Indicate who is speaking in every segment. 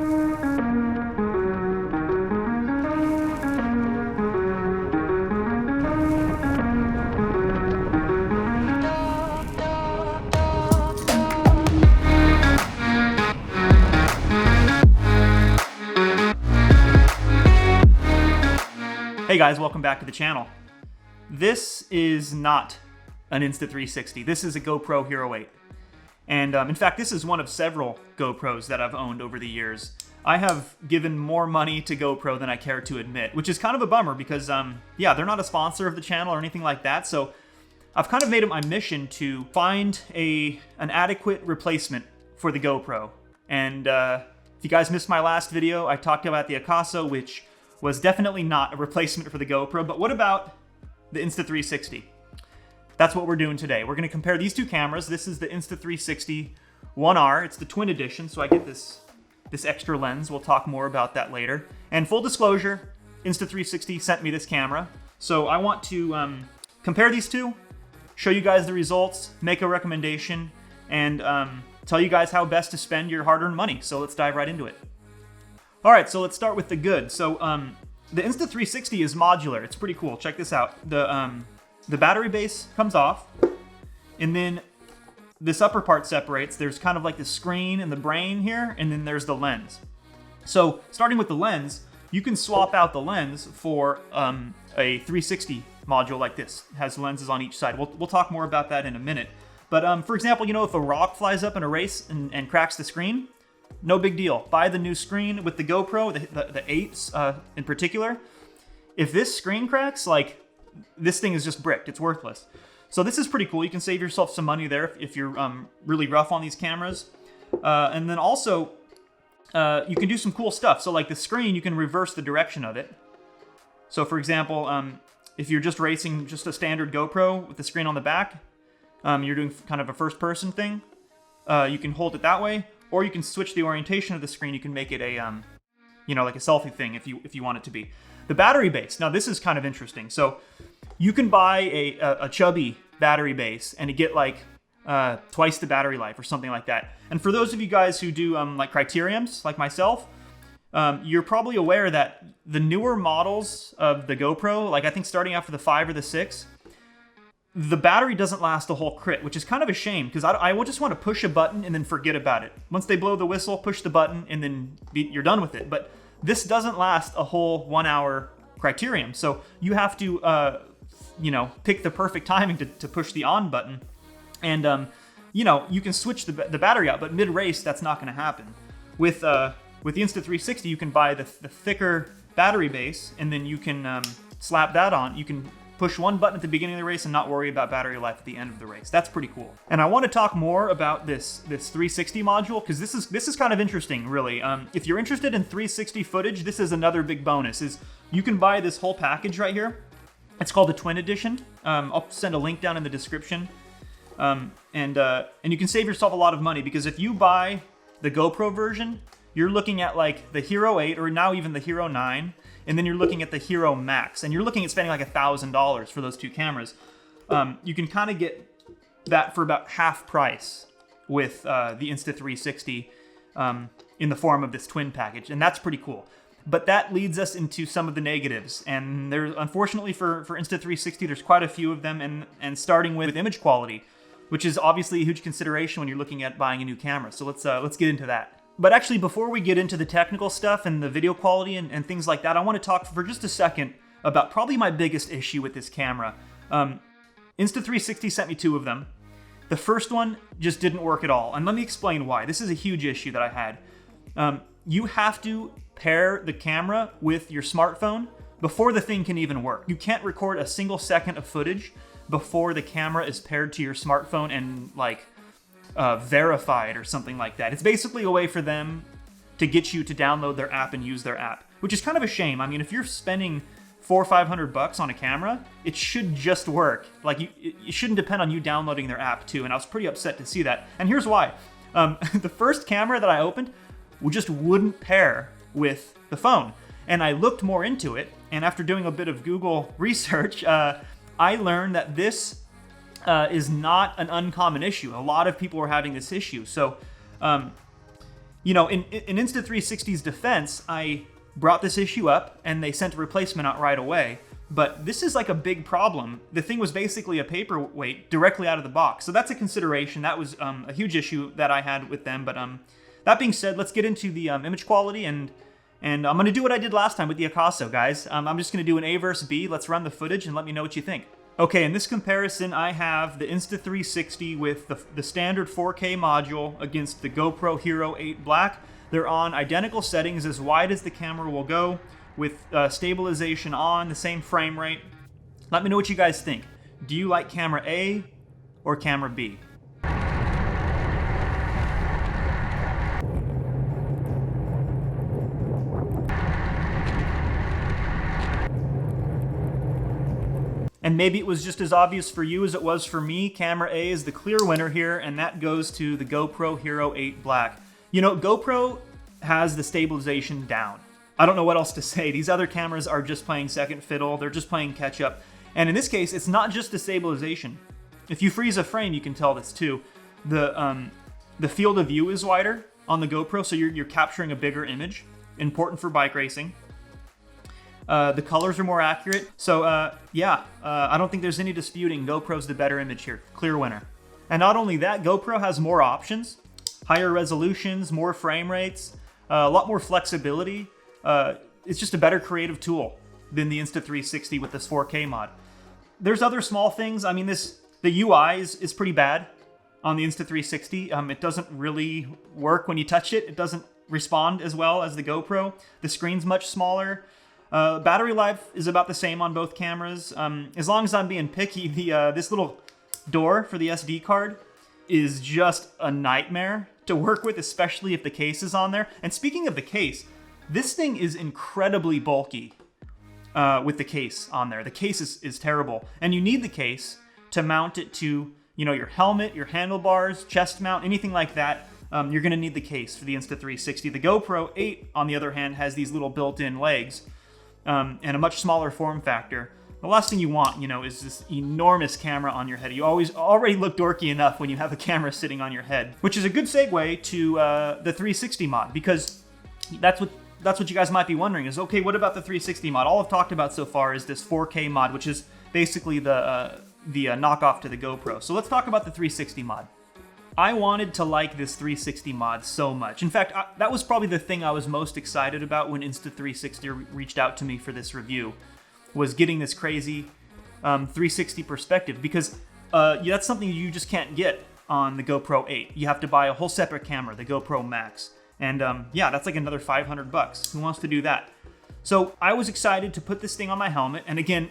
Speaker 1: Hey guys, welcome back to the channel. This is not an Insta360. This is a GoPro Hero 8. And in fact, this is one of several GoPros that I've owned over the years. I have given more money to GoPro than I care to admit, which is kind of a bummer because, yeah, they're not a sponsor of the channel or anything like that. So I've kind of made it my mission to find an adequate replacement for the GoPro. And if you guys missed my last video, I talked about the Akaso, which was definitely not a replacement for the GoPro, but what about the Insta360? That's what we're doing today. We're gonna compare these two cameras. This is the Insta360 One R. It's the twin edition, so I get this extra lens. We'll talk more about that later. And full disclosure, Insta360 sent me this camera. So I want to compare these two, show you guys the results, make a recommendation, and tell you guys how best to spend your hard-earned money. So let's dive right into it. All right, so let's start with the good. So the Insta360 is modular. It's pretty cool. Check this out. The battery base comes off, and then this upper part separates. There's kind of like the screen and the brain here, and then there's the lens. So starting with the lens, you can swap out the lens for a 360 module like this. It has lenses on each side. We'll talk more about that in a minute. But for example, you know, if a rock flies up in a race and cracks the screen, no big deal. Buy the new screen with the GoPro, the 8s in particular. If this screen cracks, like, this thing is just bricked. It's worthless. So this is pretty cool. You can save yourself some money there if you're really rough on these cameras. And then also, you can do some cool stuff. So like the screen, you can reverse the direction of it. So for example, if you're just racing just a standard GoPro with the screen on the back, you're doing kind of a first-person thing, you can hold it that way. Or you can switch the orientation of the screen. You can make it a, you know, like a selfie thing if you want it to be. The battery base. Now this is kind of interesting. So you can buy a chubby battery base and you get like twice the battery life or something like that. And for those of you guys who do like criteriums, like myself, you're probably aware that the newer models of the GoPro, like I think starting after the 5 or the 6, the battery doesn't last a whole crit, which is kind of a shame because I will just want to push a button and then forget about it. Once they blow the whistle, push the button and then you're done with it. But this doesn't last a whole 1 hour criterium. So you have to, you know, pick the perfect timing to push the on button. And, you know, you can switch the battery out, but mid-race, that's not going to happen. With the Insta360, you can buy the thicker battery base and then you can slap that on. You can push one button at the beginning of the race and not worry about battery life at the end of the race. That's pretty cool. And I want to talk more about this 360 module because this is kind of interesting, really. If you're interested in 360 footage, this is another big bonus. Is you can buy this whole package right here. It's called the Twin Edition. I'll send a link down in the description. And you can save yourself a lot of money because if you buy the GoPro version, you're looking at like the Hero 8 or now even the Hero 9. And then you're looking at the Hero Max, and you're looking at spending like $1,000 for those two cameras. You can kind of get that for about half price with the Insta360 in the form of this twin package, and that's pretty cool. But that leads us into some of the negatives, and there's unfortunately for Insta360, there's quite a few of them, and starting with image quality, which is obviously a huge consideration when you're looking at buying a new camera. So let's get into that. But actually, before we get into the technical stuff and the video quality and things like that, I want to talk for just a second about probably my biggest issue with this camera. Insta360 sent me 2 of them. The first one just didn't work at all. And let me explain why. This is a huge issue that I had. You have to pair the camera with your smartphone before the thing can even work. You can't record a single second of footage before the camera is paired to your smartphone and like verified or something like that. It's basically a way for them to get you to download their app and use their app, which is kind of a shame. I mean, if you're spending $400 or $500 on a camera, it should just work. Like, it shouldn't depend on you downloading their app too, and I was pretty upset to see that. And here's why. The first camera that I opened just wouldn't pair with the phone. And I looked more into it, and after doing a bit of Google research, I learned that this is not an uncommon issue. A lot of people are having this issue. So You know, in Insta360's defense, I brought this issue up and they sent a replacement out right away. But this is like a big problem. The thing was basically a paperweight directly out of the box. So that's a consideration. That was a huge issue that I had with them. But that being said, let's get into the image quality. And I'm going to do what I did last time with the Akaso, guys. I'm just going to do an A versus B. Let's run the footage and let me know what you think. Okay, in this comparison, I have the Insta360 with the standard 4K module against the GoPro Hero 8 Black. They're on identical settings, as wide as the camera will go, with stabilization on, the same frame rate. Let me know what you guys think. Do you like camera A or camera B? And maybe it was just as obvious for you as it was for me. Camera A is the clear winner here, and that goes to the GoPro Hero 8 Black. You know, GoPro has the stabilization down. I don't know what else to say. These other cameras are just playing second fiddle. They're just playing catch up. And in this case, it's not just the stabilization. If you freeze a frame, you can tell this too. The field of view is wider on the GoPro, so you're capturing a bigger image. Important for bike racing. The colors are more accurate. So I don't think there's any disputing GoPro's the better image here. Clear winner. And not only that, GoPro has more options, higher resolutions, more frame rates, a lot more flexibility. It's just a better creative tool than the Insta360 with this 4K mod. There's other small things. I mean, the UI is pretty bad on the Insta360. It doesn't really work when you touch it. It doesn't respond as well as the GoPro. The screen's much smaller. Battery life is about the same on both cameras. As long as I'm being picky, this little door for the SD card is just a nightmare to work with, especially if the case is on there. And speaking of the case, this thing is incredibly bulky with the case on there. The case is terrible. And you need the case to mount it to, you know, your helmet, your handlebars, chest mount, anything like that. You're going to need the case for the Insta360. The GoPro 8, on the other hand, has these little built-in legs and a much smaller form factor. The last thing you want, you know, is this enormous camera on your head. You already look dorky enough when you have a camera sitting on your head, which is a good segue to the 360 mod, because that's what you guys might be wondering is, okay, what about the 360 mod? All I've talked about so far is this 4K mod, which is basically the knockoff to the GoPro. So let's talk about the 360 mod. I wanted to like this 360 mod so much. In fact, that was probably the thing I was most excited about when Insta360 reached out to me for this review, was getting this crazy 360 perspective, because that's something you just can't get on the GoPro 8. You have to buy a whole separate camera, the GoPro Max. And that's like another $500. Who wants to do that? So I was excited to put this thing on my helmet. And again,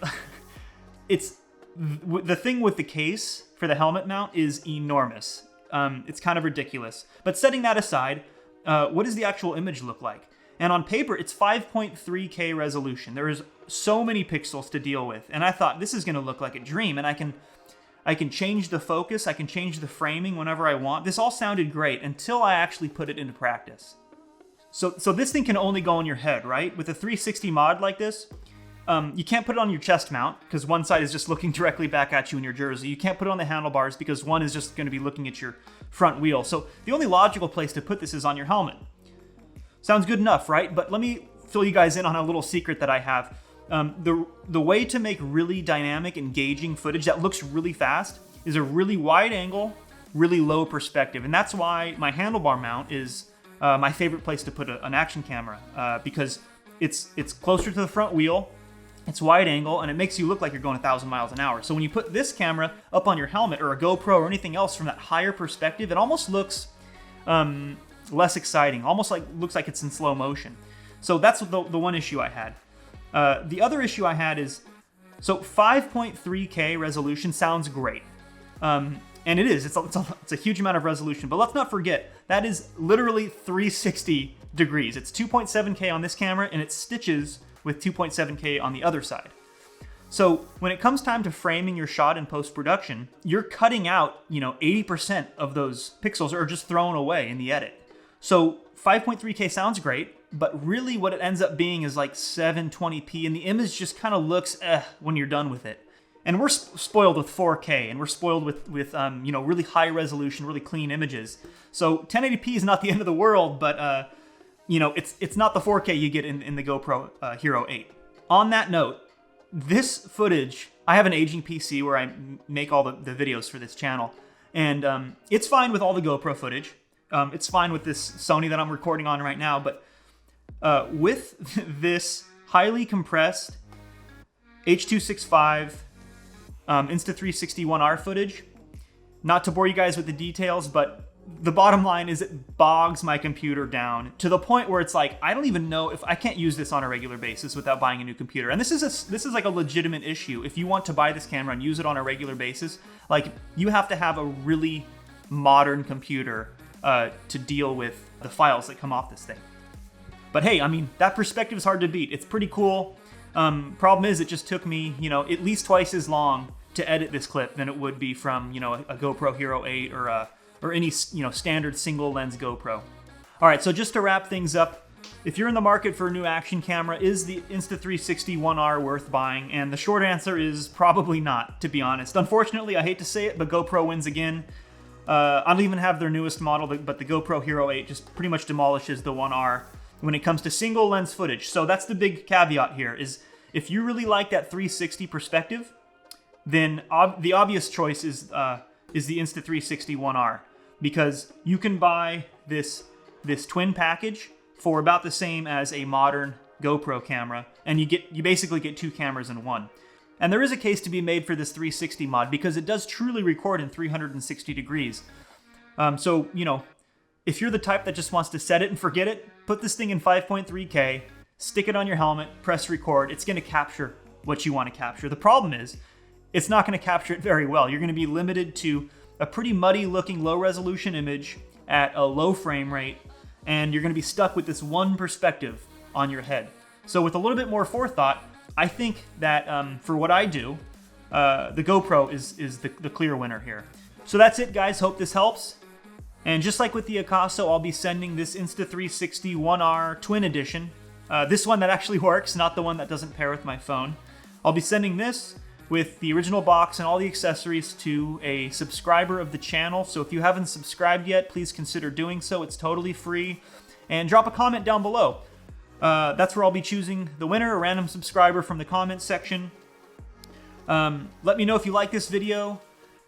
Speaker 1: the thing with the case for the helmet mount is enormous. It's kind of ridiculous. But setting that aside, what does the actual image look like? And on paper, it's 5.3K resolution. There is so many pixels to deal with. And I thought, this is going to look like a dream. And I can change the focus. I can change the framing whenever I want. This all sounded great until I actually put it into practice. So this thing can only go on your head, right? With a 360 mod like this, you can't put it on your chest mount because one side is just looking directly back at you in your jersey. You can't put it on the handlebars because one is just going to be looking at your front wheel. So the only logical place to put this is on your helmet. Sounds good enough, right? But let me fill you guys in on a little secret that I have. The way to make really dynamic, engaging footage that looks really fast is a really wide angle, really low perspective. And that's why my handlebar mount is my favorite place to put an action camera, because it's closer to the front wheel, it's wide angle, and it makes you look like you're going 1,000 miles an hour. So when you put this camera up on your helmet or a GoPro or anything else from that higher perspective, it almost looks less exciting, almost looks like it's in slow motion. So that's the one issue I had. The other issue I had is, so 5.3K resolution sounds great. And it is, it's a huge amount of resolution, but let's not forget, that is literally 360 degrees. It's 2.7K on this camera, and it stitches with 2.7K on the other side. So when it comes time to framing your shot in post-production, you're cutting out, 80% of those pixels are just thrown away in the edit. So 5.3K sounds great, but really what it ends up being is like 720p, and the image just kind of looks when you're done with it. And we're spoiled with 4K, and we're spoiled with really high resolution, really clean images. So 1080p is not the end of the world, but it's not the 4K you get in the GoPro Hero 8. On that note, this footage, I have an aging PC where I make all the videos for this channel, and it's fine with all the GoPro footage. It's fine with this Sony that I'm recording on right now, but with this highly compressed H.265 Insta360 One R footage, not to bore you guys with the details, but the bottom line is it bogs my computer down to the point where it's like, I don't even know if I can't use this on a regular basis without buying a new computer. And this is like a legitimate issue. If you want to buy this camera and use it on a regular basis, like, you have to have a really modern computer to deal with the files that come off this thing. But hey, I mean, that perspective is hard to beat. It's pretty cool. Problem is, it just took me, at least twice as long to edit this clip than it would be from, a GoPro Hero 8 or any, standard single lens GoPro. All right, so just to wrap things up, if you're in the market for a new action camera, is the Insta360 One R worth buying? And the short answer is probably not, to be honest. Unfortunately, I hate to say it, but GoPro wins again. I don't even have their newest model, but the GoPro Hero 8 just pretty much demolishes the One R when it comes to single lens footage. So that's the big caveat here, is if you really like that 360 perspective, then the obvious choice is the Insta360 One R, because you can buy this twin package for about the same as a modern GoPro camera, and you basically get two cameras in one. And there is a case to be made for this 360 mod, because it does truly record in 360 degrees. So, if you're the type that just wants to set it and forget it, put this thing in 5.3K, stick it on your helmet, press record. It's going to capture what you want to capture. The problem is, it's not going to capture it very well. You're going to be limited to a pretty muddy looking low resolution image at a low frame rate, and you're going to be stuck with this one perspective on your head. So with a little bit more forethought, I think that for what I do, the GoPro is the clear winner here. So that's it, guys. Hope this helps. And just like with the Akaso, I'll be sending this Insta360 One R Twin Edition. This one that actually works, not the one that doesn't pair with my phone. I'll be sending this with the original box and all the accessories to a subscriber of the channel. So if you haven't subscribed yet, please consider doing so. It's totally free. And drop a comment down below. That's where I'll be choosing the winner, a random subscriber from the comments section. Let me know if you like this video,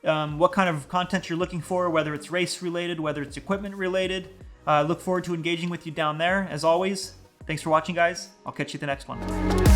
Speaker 1: what kind of content you're looking for, whether it's race related, whether it's equipment related. Look forward to engaging with you down there. As always, thanks for watching, guys. I'll catch you at the next one.